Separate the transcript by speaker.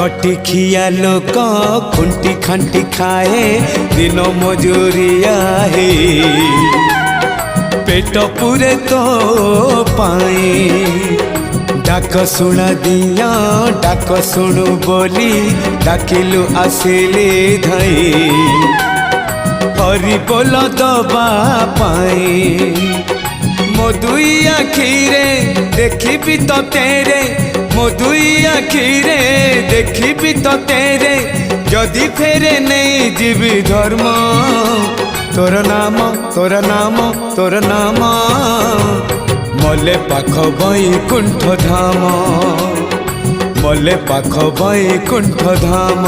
Speaker 1: खटिखिया लोक खुंटी खांटी खाए दिन मजूरिया है पेट पूरे तो पाए डाक शुणा दिया डाक शुणु बोली डाकिलु आसिले धई हरि बोल दबा पाए मो दुई आखिरे देखी तो तेरे मो दुई आखिरे देखी तो तेरे जदि फेरे नहीं जीवी धर्म तोर नाम तोर नाम तोर नाम मले पाख बैकुंठ धाम मले पाख बैकुंठ धाम।